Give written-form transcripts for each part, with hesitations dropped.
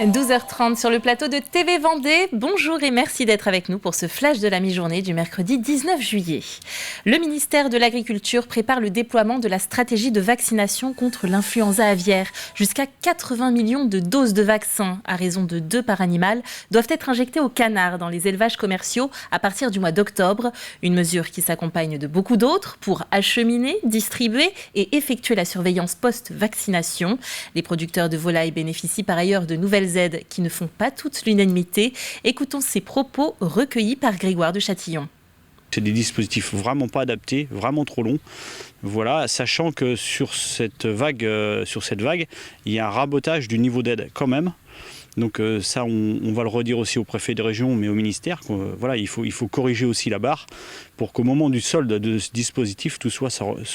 12h30 sur le plateau de TV Vendée. Bonjour et merci d'être avec nous pour ce flash de la mi-journée du mercredi 19 juillet. Le ministère de l'Agriculture prépare le déploiement de la stratégie de vaccination contre l'influenza aviaire. Jusqu'à 80 millions de doses de vaccins, à raison de 2 par animal, doivent être injectées aux canards dans les élevages commerciaux à partir du mois d'octobre. Une mesure qui s'accompagne de beaucoup d'autres pour acheminer, distribuer et effectuer la surveillance post-vaccination. Les producteurs de volailles bénéficient par ailleurs de nouvelles aides qui ne font pas toute l'unanimité. Écoutons ces propos recueillis par Grégoire de Châtillon. C'est des dispositifs vraiment pas adaptés, vraiment trop longs. Voilà, sachant que sur cette vague, il y a un rabotage du niveau d'aide quand même. Donc ça, on va le redire aussi au préfet de région, mais au ministère. Voilà, il faut corriger aussi la barre pour qu'au moment du solde de ce dispositif, tout soit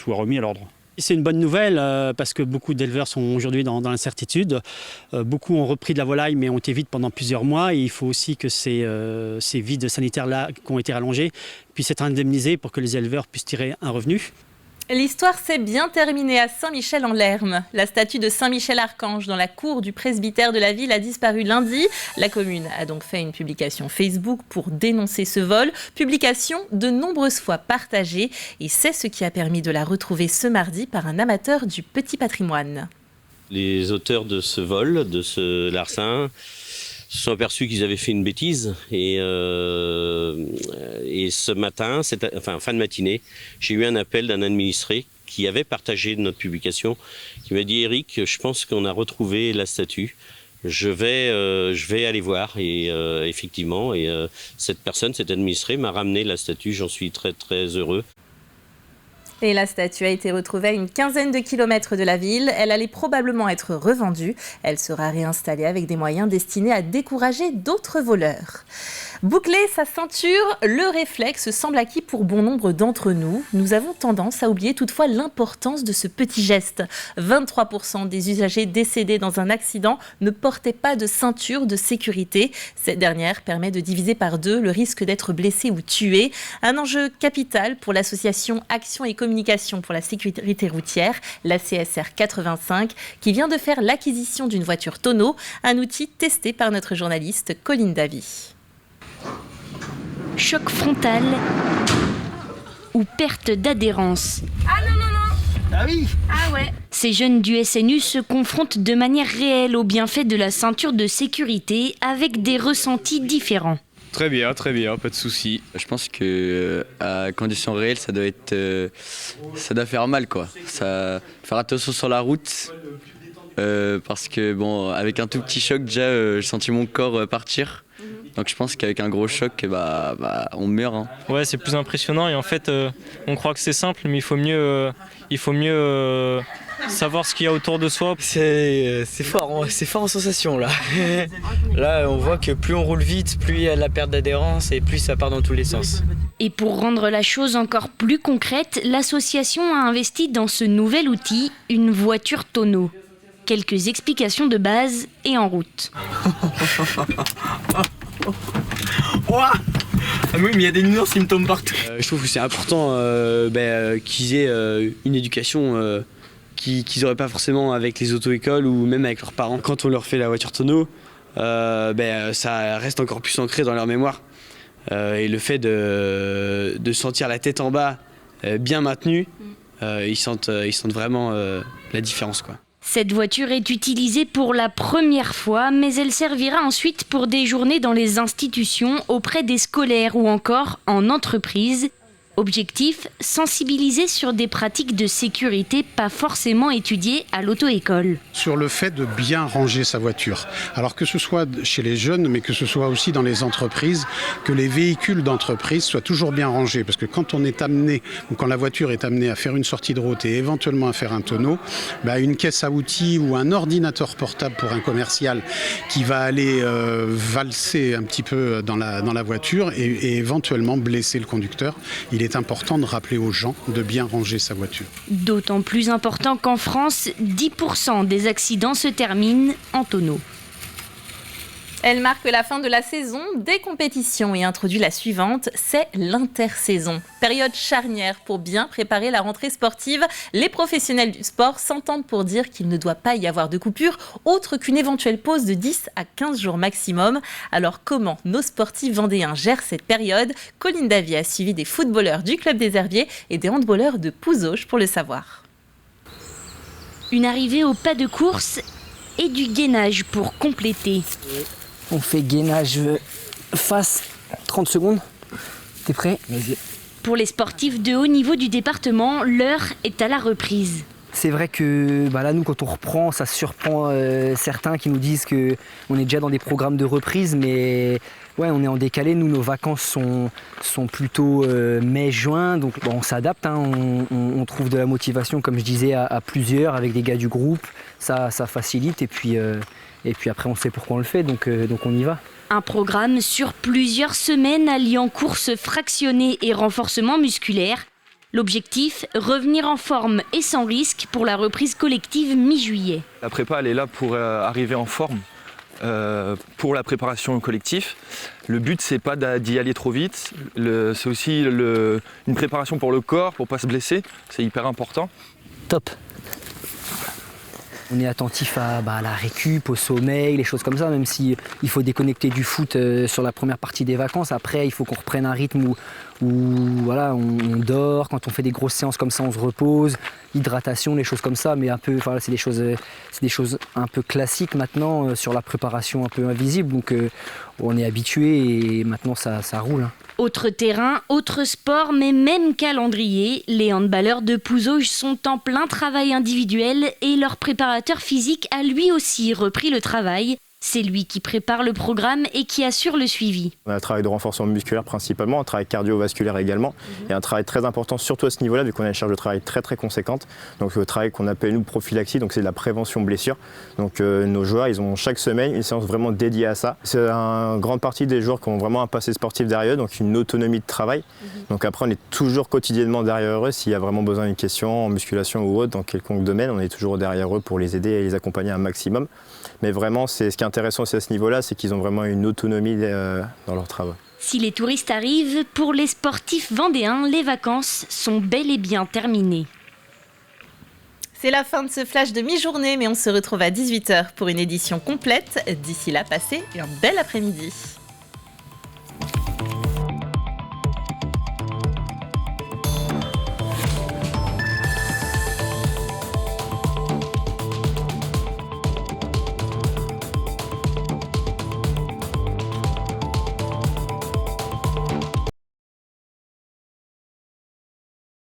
remis à l'ordre. C'est une bonne nouvelle parce que beaucoup d'éleveurs sont aujourd'hui dans l'incertitude. Beaucoup ont repris de la volaille mais ont été vides pendant plusieurs mois. Et il faut aussi que ces vides sanitaires-là qui ont été rallongés puissent être indemnisés pour que les éleveurs puissent tirer un revenu. L'histoire s'est bien terminée à Saint-Michel-en-Lerme. La statue de Saint-Michel-Archange dans la cour du presbytère de la ville a disparu lundi. La commune a donc fait une publication Facebook pour dénoncer ce vol. Publication de nombreuses fois partagée. Et c'est ce qui a permis de la retrouver ce mardi par un amateur du petit patrimoine. Les auteurs de ce vol, de ce larcin, se sont aperçus qu'ils avaient fait une bêtise et ce matin, fin de matinée, j'ai eu un appel d'un administré qui avait partagé notre publication, qui m'a dit « Eric, je pense qu'on a retrouvé la statue, je vais aller voir » et effectivement, cette personne, cet administré m'a ramené la statue, j'en suis très très heureux. Et la statue a été retrouvée à une quinzaine de kilomètres de la ville. Elle allait probablement être revendue. Elle sera réinstallée avec des moyens destinés à décourager d'autres voleurs. Boucler sa ceinture, le réflexe semble acquis pour bon nombre d'entre nous. Nous avons tendance à oublier toutefois l'importance de ce petit geste. 23% des usagers décédés dans un accident ne portaient pas de ceinture de sécurité. Cette dernière permet de diviser par 2 le risque d'être blessé ou tué. Un enjeu capital pour l'association Action et Communication pour la sécurité routière, la CSR 85, qui vient de faire l'acquisition d'une voiture tonneau, un outil testé par notre journaliste Colline Davy. Choc frontal ou perte d'adhérence. Ah non, non, non. Ah oui. Ah ouais. Ces jeunes du SNU se confrontent de manière réelle aux bienfaits de la ceinture de sécurité avec des ressentis différents. Très bien, pas de souci. Je pense que à condition réelle, ça doit faire mal quoi. Faire attention sur la route parce que bon, avec un tout petit choc déjà, j'ai senti mon corps partir. Donc je pense qu'avec un gros choc, on meurt. Hein. Ouais, c'est plus impressionnant et en fait, on croit que c'est simple, mais il faut mieux savoir ce qu'il y a autour de soi. C'est fort en sensation là. Là, on voit que plus on roule vite, plus il y a de la perte d'adhérence et plus ça part dans tous les sens. Et pour rendre la chose encore plus concrète, l'association a investi dans ce nouvel outil, une voiture tonneau. Quelques explications de base et en route. Ah oui, mais il y a des nuances qui me tombent partout. Je trouve que c'est important qu'ils aient une éducation qu'ils n'auraient pas forcément avec les auto-écoles ou même avec leurs parents. Quand on leur fait la voiture tonneau, ça reste encore plus ancré dans leur mémoire. Et le fait de sentir la tête en bas bien maintenue, ils sentent vraiment la différence, quoi. Cette voiture est utilisée pour la première fois, mais elle servira ensuite pour des journées dans les institutions, auprès des scolaires ou encore en entreprise. Objectif, sensibiliser sur des pratiques de sécurité pas forcément étudiées à l'auto-école. Sur le fait de bien ranger sa voiture. Alors que ce soit chez les jeunes, mais que ce soit aussi dans les entreprises, que les véhicules d'entreprise soient toujours bien rangés. Parce que quand on est amené, ou quand la voiture est amenée à faire une sortie de route et éventuellement à faire un tonneau, une caisse à outils ou un ordinateur portable pour un commercial qui va aller valser un petit peu dans la voiture et éventuellement blesser le conducteur, il est important de rappeler aux gens de bien ranger sa voiture. D'autant plus important qu'en France, 10% des accidents se terminent en tonneau. Elle marque la fin de la saison des compétitions et introduit la suivante, c'est l'intersaison. Période charnière pour bien préparer la rentrée sportive. Les professionnels du sport s'entendent pour dire qu'il ne doit pas y avoir de coupure, autre qu'une éventuelle pause de 10 à 15 jours maximum. Alors comment nos sportifs vendéens gèrent cette période? Colline Davy a suivi des footballeurs du Club des Herbiers et des handballeurs de Pouzauges pour le savoir. Une arrivée au pas de course et du gainage pour compléter. On fait gainage face 30 secondes. T'es prêt? Vas-y. Pour les sportifs de haut niveau du département, l'heure est à la reprise. C'est vrai que là, nous, quand on reprend, ça surprend certains qui nous disent qu'on est déjà dans des programmes de reprise, mais ouais, on est en décalé. Nous, nos vacances sont plutôt mai-juin, donc on s'adapte. On trouve de la motivation, comme je disais, à plusieurs, avec des gars du groupe. Ça facilite, et puis après, on sait pourquoi on le fait, donc on y va. Un programme sur plusieurs semaines alliant courses fractionnées et renforcement musculaire. L'objectif, revenir en forme et sans risque pour la reprise collective mi-juillet. La prépa, elle est là pour arriver en forme pour la préparation collective. Le but, c'est pas d'y aller trop vite. C'est aussi une préparation pour le corps, pour pas se blesser. C'est hyper important. Top. On est attentif à la récup, au sommeil, les choses comme ça, même si il faut déconnecter du foot sur la première partie des vacances. Après, il faut qu'on reprenne un rythme où voilà, on dort. Quand on fait des grosses séances comme ça, on se repose. Hydratation, les choses comme ça, mais un peu, c'est des choses un peu classiques maintenant sur la préparation un peu invisible. Donc on est habitué et maintenant ça roule. Autre terrain, autre sport, mais même calendrier. Les handballeurs de Pouzauges sont en plein travail individuel et leur préparateur physique a lui aussi repris le travail. C'est lui qui prépare le programme et qui assure le suivi. On a un travail de renforcement musculaire principalement, un travail cardiovasculaire également, et un travail très important surtout à ce niveau-là, vu qu'on a une charge de travail très très conséquente. Donc le travail qu'on appelle nous prophylaxie, donc c'est de la prévention blessure. Donc nos joueurs, ils ont chaque semaine une séance vraiment dédiée à ça. C'est une grande partie des joueurs qui ont vraiment un passé sportif derrière eux, donc une autonomie de travail. Donc après on est toujours quotidiennement derrière eux, s'il y a vraiment besoin d'une question en musculation ou autre, dans quelconque domaine, on est toujours derrière eux pour les aider et les accompagner un maximum. Mais vraiment, ce qui est intéressant aussi à ce niveau-là, c'est qu'ils ont vraiment une autonomie dans leur travail. Si les touristes arrivent, pour les sportifs vendéens, les vacances sont bel et bien terminées. C'est la fin de ce flash de mi-journée, mais on se retrouve à 18h pour une édition complète. D'ici là, passez un bel après-midi.